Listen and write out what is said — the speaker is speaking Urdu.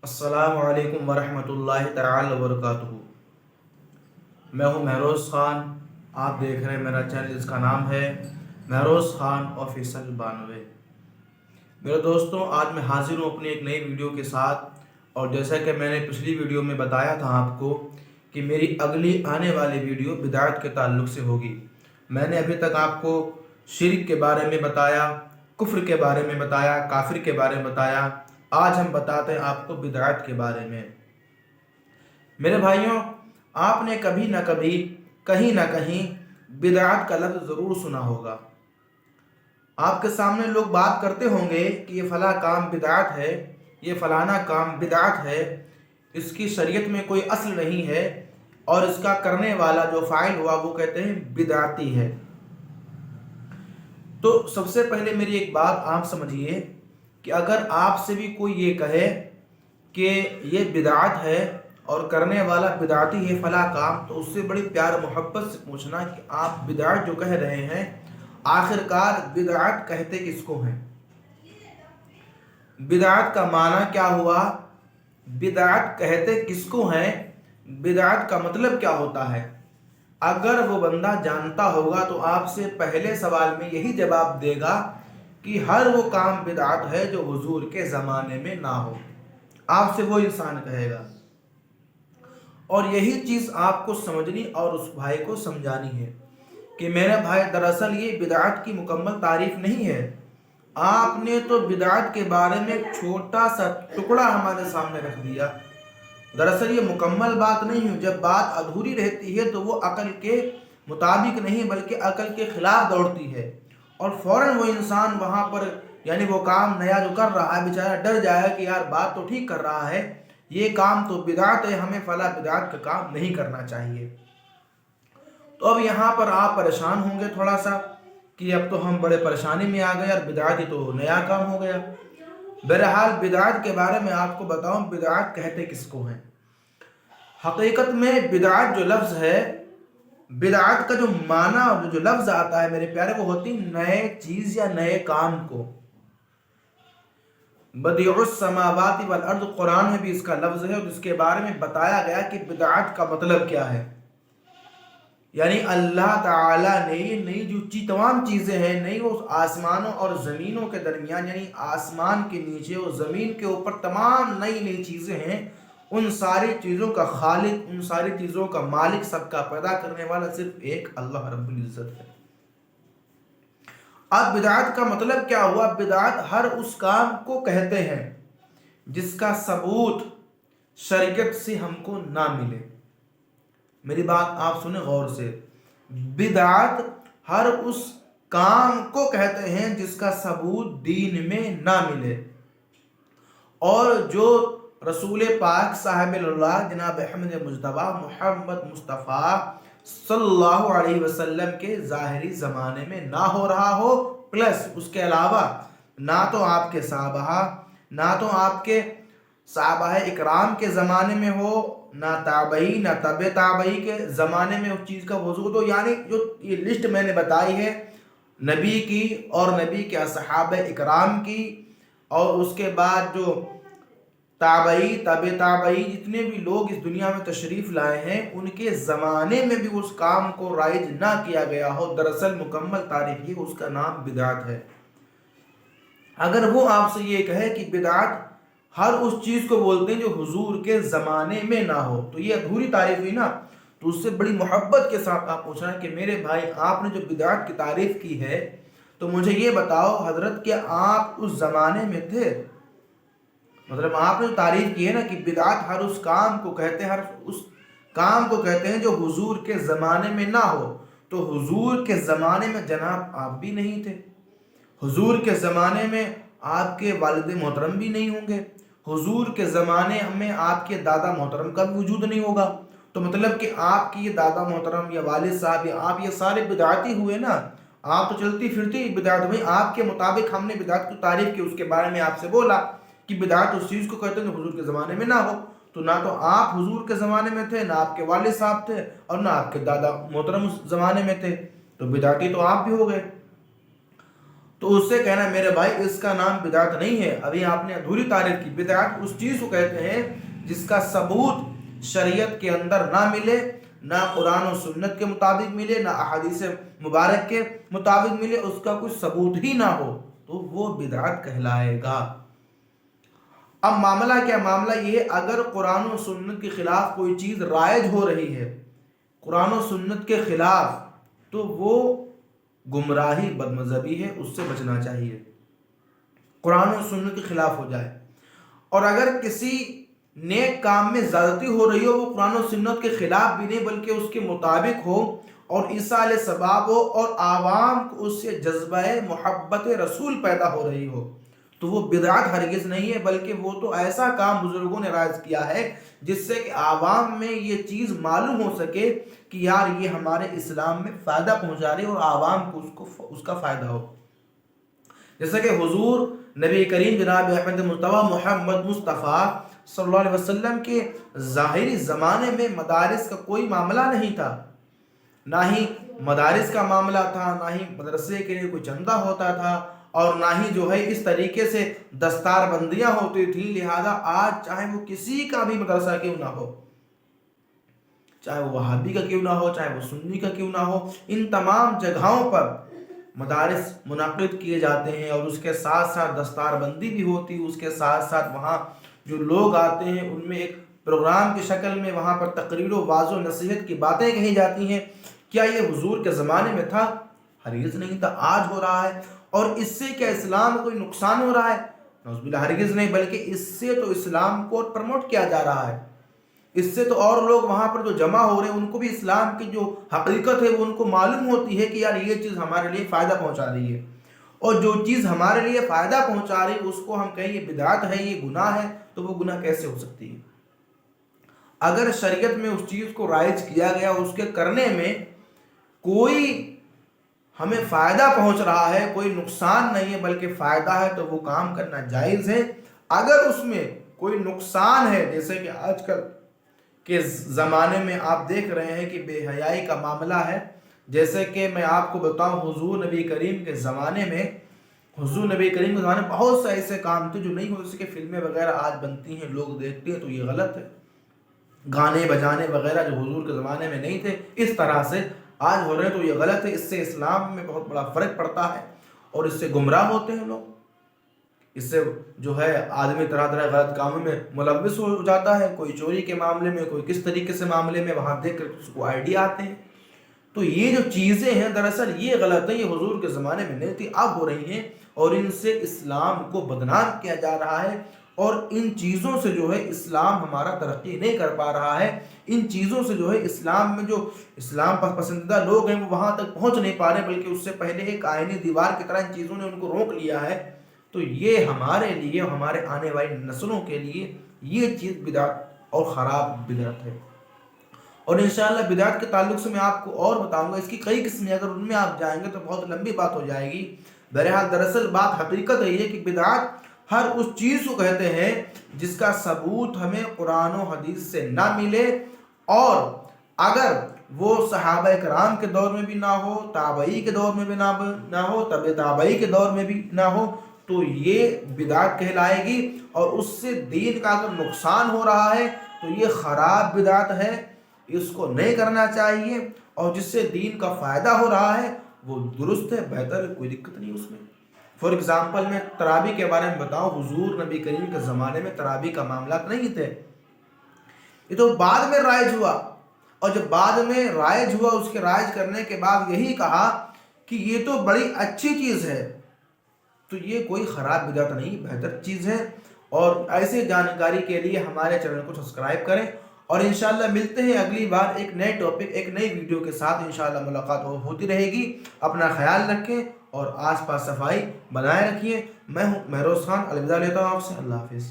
السلام علیکم ورحمۃ اللہ تعالی وبرکاتہ۔ میں ہوں مہروز خان، آپ دیکھ رہے ہیں میرا چینل جس کا نام ہے مہروز خان آفیشل 92۔ میرے دوستوں، آج میں حاضر ہوں اپنی ایک نئی ویڈیو کے ساتھ، اور جیسا کہ میں نے پچھلی ویڈیو میں بتایا تھا آپ کو کہ میری اگلی آنے والی ویڈیو بدعت کے تعلق سے ہوگی۔ میں نے ابھی تک آپ کو شرک کے بارے میں بتایا، کفر کے بارے میں بتایا، کافر کے بارے میں بتایا۔ آج ہم بتاتے ہیں آپ کو بدعت کے بارے میں۔ میرے بھائیوں، آپ نے کبھی نہ کبھی کہیں نہ کہیں بدعت کا لفظ ضرور سنا ہوگا۔ آپ کے سامنے لوگ بات کرتے ہوں گے کہ یہ فلاں کام بدعت ہے، یہ فلانا کام بدعت ہے، اس کی شریعت میں کوئی اصل نہیں ہے، اور اس کا کرنے والا جو فاعل ہوا وہ کہتے ہیں بدعتی ہے۔ تو سب سے پہلے میری ایک بات آپ سمجھیے کہ اگر آپ سے بھی کوئی یہ کہے کہ یہ بدعت ہے اور کرنے والا بدعتی ہے فلاں کام، تو اس سے بڑی پیار محبت سے پوچھنا کہ آپ بدعت جو کہہ رہے ہیں آخرکار بدعت کہتے کس کو ہیں؟ بدعت کا معنی کیا ہوا؟ بدعت کہتے کس کو ہیں؟ بدعت کا مطلب کیا ہوتا ہے؟ اگر وہ بندہ جانتا ہوگا تو آپ سے پہلے سوال میں یہی جواب دے گا کہ ہر وہ کام بدعت ہے جو حضور کے زمانے میں نہ ہو۔ آپ سے وہ انسان کہے گا، اور یہی چیز آپ کو سمجھنی اور اس بھائی کو سمجھانی ہے کہ میرے بھائی دراصل یہ بدعت کی مکمل تعریف نہیں ہے۔ آپ نے تو بدعت کے بارے میں ایک چھوٹا سا ٹکڑا ہمارے سامنے رکھ دیا۔ دراصل یہ مکمل بات نہیں ہے۔ جب بات ادھوری رہتی ہے تو وہ عقل کے مطابق نہیں بلکہ عقل کے خلاف دوڑتی ہے، اور فوراً وہ انسان وہاں پر یعنی وہ کام نیا جو کر رہا ہے بیچارہ ڈر جائے کہ یار بات تو ٹھیک کر رہا ہے، یہ کام تو بدعت ہے، ہمیں فلاں بدعت کا کام نہیں کرنا چاہیے۔ تو اب یہاں پر آپ پریشان ہوں گے تھوڑا سا کہ اب تو ہم بڑے پریشانی میں آ گئے اور بدعت تو نیا کام ہو گیا۔ بہرحال بدعت کے بارے میں آپ کو بتاؤں بدعت کہتے کس کو ہیں۔ حقیقت میں بدعت جو لفظ ہے، بدعت کا جو معنی اور جو لفظ آتا ہے میرے پیارے، وہ ہوتی نئے چیز یا نئے کام کو۔ بدیع السماوات والارض قرآن میں بھی اس کا لفظ ہے، اور اس کے بارے میں بتایا گیا کہ بدعت کا مطلب کیا ہے۔ یعنی اللہ تعالیٰ نے یہ نئی جو تمام چیزیں ہیں، نئی وہ آسمانوں اور زمینوں کے درمیان، یعنی آسمان کے نیچے اور زمین کے اوپر تمام نئی نئی چیزیں ہیں، ان ساری چیزوں کا خالق، ان ساری چیزوں کا مالک، سب کا پیدا کرنے والا صرف ایک اللہ رب العزت ہے۔ اب بدعت کا مطلب کیا ہوا؟ بدعت ہر اس کام کو کہتے ہیں جس کا ثبوت شریعت سے ہم کو نہ ملے۔ میری بات آپ سنیں غور سے، بدعت ہر اس کام کو کہتے ہیں جس کا ثبوت دین میں نہ ملے، اور جو رسول پاک صاحب اللہ جناب احمد مجتبی محمد مصطفیٰ صلی اللہ علیہ وسلم کے ظاہری زمانے میں نہ ہو رہا ہو، پلس اس کے علاوہ نہ تو آپ کے صحابہ، نہ تو آپ کے صحابہ اکرام کے زمانے میں ہو، نہ تابعی نہ تبع تابعی کے زمانے میں اس چیز کا وجود ہو۔ یعنی جو یہ لسٹ میں نے بتائی ہے نبی کی اور نبی کے صحابہ اکرام کی، اور اس کے بعد جو تابعی تبع تابعی جتنے بھی لوگ اس دنیا میں تشریف لائے ہیں، ان کے زمانے میں بھی اس کام کو رائج نہ کیا گیا ہو، دراصل مکمل تعریف یہ اس کا نام بدعت ہے۔ اگر وہ آپ سے یہ کہے کہ بدعت ہر اس چیز کو بولتے ہیں جو حضور کے زمانے میں نہ ہو، تو یہ ادھوری تعریف ہوئی نا۔ تو اس سے بڑی محبت کے ساتھ آپ پوچھ رہے ہیں کہ میرے بھائی آپ نے جو بدعت کی تعریف کی ہے تو مجھے یہ بتاؤ حضرت کہ آپ اس زمانے میں تھے؟ مطلب آپ نے جو تعریف کی ہے نا کہ بدعت ہر اس کام کو کہتے ہیں، ہر اس کام کو کہتے ہیں جو حضور کے زمانے میں نہ ہو، تو حضور کے زمانے میں جناب آپ بھی نہیں تھے، حضور کے زمانے میں آپ کے والد محترم بھی نہیں ہوں گے، حضور کے زمانے میں آپ کے دادا محترم کا بھی وجود نہیں ہوگا، تو مطلب کہ آپ کی یہ دادا محترم یا والد صاحب یا آپ یہ سارے بدعتی ہوئے نا۔ آپ تو چلتی پھرتی بدعت ہوئی۔ آپ کے مطابق ہم نے بدعت کی تعریف کی، اس کے بارے میں آپ سے بولا کہ بدعت اس چیز کو کہتے ہیں جو حضور کے زمانے میں نہ ہو، تو نہ تو آپ حضور کے زمانے میں تھے، نہ آپ کے والد صاحب تھے، اور نہ آپ کے دادا محترم اس زمانے میں تھے، تو بدعتی تو آپ بھی ہو گئے۔ تو اس سے کہنا میرے بھائی اس کا نام بدعت نہیں ہے، ابھی آپ نے ادھوری تعریف کی۔ بدعت اس چیز کو کہتے ہیں جس کا ثبوت شریعت کے اندر نہ ملے، نہ قرآن و سنت کے مطابق ملے، نہ احادیث مبارک کے مطابق ملے، اس کا کوئی ثبوت ہی نہ ہو، تو وہ بدعت کہلائے گا۔ اب معاملہ کیا؟ معاملہ یہ، اگر قرآن و سنت کے خلاف کوئی چیز رائج ہو رہی ہے، قرآن و سنت کے خلاف، تو وہ گمراہی بد مذہبی ہے، اس سے بچنا چاہیے۔ قرآن و سنت کے خلاف ہو جائے، اور اگر کسی نیک کام میں زیادتی ہو رہی ہو، وہ قرآن و سنت کے خلاف بھی نہیں بلکہ اس کے مطابق ہو، اور ایصال ثواب ہو، اور عوام کو اس سے جذبہ محبت رسول پیدا ہو رہی ہو، تو وہ بدعت ہرگز نہیں ہے، بلکہ وہ تو ایسا کام بزرگوں نے رائج کیا ہے جس سے کہ عوام میں یہ چیز معلوم ہو سکے کہ یار یہ ہمارے اسلام میں فائدہ پہنچا رہی ہے، اور عوام کو اس کا فائدہ ہو۔ جیسا کہ حضور نبی کریم جناب احمد مصطفیٰ محمد مصطفیٰ صلی اللہ علیہ وسلم کے ظاہری زمانے میں مدارس کا کوئی معاملہ نہیں تھا، نہ ہی مدارس کا معاملہ تھا، نہ ہی مدرسے کے لیے کوئی چندہ ہوتا تھا، اور نہ ہی جو ہے اس طریقے سے دستار بندیاں ہوتی تھیں۔ لہذا آج چاہے وہ کسی کا بھی مدرسہ کیوں نہ ہو، چاہے وہ وہابی کا کیوں نہ ہو، چاہے وہ سنی کا کیوں نہ ہو، ان تمام جگہوں پر مدارس منعقد کیے جاتے ہیں، اور اس کے ساتھ ساتھ دستار بندی بھی ہوتی ہے، اس کے ساتھ ساتھ وہاں جو لوگ آتے ہیں ان میں ایک پروگرام کی شکل میں وہاں پر تقریر و واعظ و نصیحت کی باتیں کہی جاتی ہیں۔ کیا یہ حضور کے زمانے میں تھا؟ ہرگز نہیں تھا، آج ہو رہا ہے۔ اور اس سے کیا اسلام کو کوئی نقصان ہو رہا ہے؟ نعوذ باللہ، ہرگز نہیں، بلکہ اس سے تو اسلام کو پروموٹ کیا جا رہا ہے، اس سے تو اور لوگ وہاں پر جو جمع ہو رہے ہیں ان کو بھی اسلام کی جو حقیقت ہے وہ ان کو معلوم ہوتی ہے کہ یار یہ چیز ہمارے لیے فائدہ پہنچا رہی ہے، اور جو چیز ہمارے لیے فائدہ پہنچا رہی ہے اس کو ہم کہیں یہ بدعت ہے، یہ گناہ ہے، تو وہ گناہ کیسے ہو سکتی ہے؟ اگر شریعت میں اس چیز کو رائج کیا گیا، اس کے کرنے میں کوئی ہمیں فائدہ پہنچ رہا ہے، کوئی نقصان نہیں ہے بلکہ فائدہ ہے، تو وہ کام کرنا جائز ہے۔ اگر اس میں کوئی نقصان ہے، جیسے کہ آج کل کے زمانے میں آپ دیکھ رہے ہیں کہ بے حیائی کا معاملہ ہے، جیسے کہ میں آپ کو بتاؤں حضور نبی کریم کے زمانے میں بہت سے ایسے کام تھے جو نہیں ہو سکے۔ فلمیں وغیرہ آج بنتی ہیں، لوگ دیکھتے ہیں تو یہ غلط ہے، گانے بجانے وغیرہ جو حضور کے زمانے میں نہیں تھے اس طرح سے آج ہو رہے ہیں، تو یہ غلط ہے۔ اس سے اسلام میں بہت بڑا فرق پڑتا ہے، اور اس سے گمراہ ہوتے ہیں لوگ، اس سے جو ہے آدمی طرح طرح غلط کاموں میں ملوث ہو جاتا ہے، کوئی چوری کے معاملے میں، کوئی کس طریقے سے معاملے میں، وہاں دیکھ کر اس کو آئیڈیا آتے ہیں۔ تو یہ جو چیزیں ہیں دراصل یہ غلط ہیں، یہ حضور کے زمانے میں نہیں تھی، اب ہو رہی ہیں، اور ان سے اسلام کو بدنام کیا جا رہا ہے، اور ان چیزوں سے جو ہے اسلام ہمارا ترقی نہیں کر پا رہا ہے۔ ان چیزوں سے جو ہے اسلام میں جو اسلام پسندیدہ لوگ ہیں وہ وہاں تک پہنچ نہیں پا رہے، بلکہ اس سے پہلے ایک آئینی دیوار کی طرح ان چیزوں نے ان کو روک لیا ہے۔ تو یہ ہمارے لیے، ہمارے آنے والی نسلوں کے لیے یہ چیز بدعت اور خراب بدعت ہے۔ اور انشاءاللہ بدعت کے تعلق سے میں آپ کو اور بتاؤں گا، اس کی کئی قسمیں، اگر ان میں آپ جائیں گے تو بہت لمبی بات ہو جائے گی۔ بہرحال دراصل بات حقیقت ہے یہ کہ بدعت ہر اس چیز کو کہتے ہیں جس کا ثبوت ہمیں قرآن و حدیث سے نہ ملے، اور اگر وہ صحابہ کرام کے دور میں بھی نہ ہو، تابعی کے دور میں بھی نہ ہو، تبع تابعی کے دور میں بھی نہ ہو، تو یہ بدعت کہلائے گی، اور اس سے دین کا اگر نقصان ہو رہا ہے تو یہ خراب بدعت ہے، اس کو نہیں کرنا چاہیے، اور جس سے دین کا فائدہ ہو رہا ہے وہ درست ہے، بہتر ہے، کوئی دقت نہیں اس میں۔ فور ایگزامپل میں تراویح کے بارے میں بتاؤں، حضور نبی کریم کے زمانے میں تراویح کا معاملات نہیں تھے، یہ تو بعد میں رائج ہوا، اور جب بعد میں رائج ہوا اس کے رائج کرنے کے بعد یہی کہا کہ یہ تو بڑی اچھی چیز ہے، تو یہ کوئی خراب بدعت نہیں، بہتر چیز ہے۔ اور ایسے جانکاری کے لیے ہمارے چینل کو سبسکرائب کریں، اور انشاءاللہ ملتے ہیں اگلی بار ایک نئے ٹاپک، ایک نئی ویڈیو کے ساتھ، انشاءاللہ ملاقات ہوتی رہے گی۔ اپنا خیال رکھیں اور آس پاس صفائی بنائے رکھیے۔ میں ہوں مہروز خان، الوداع لیتا ہوں آپ سے، اللہ حافظ۔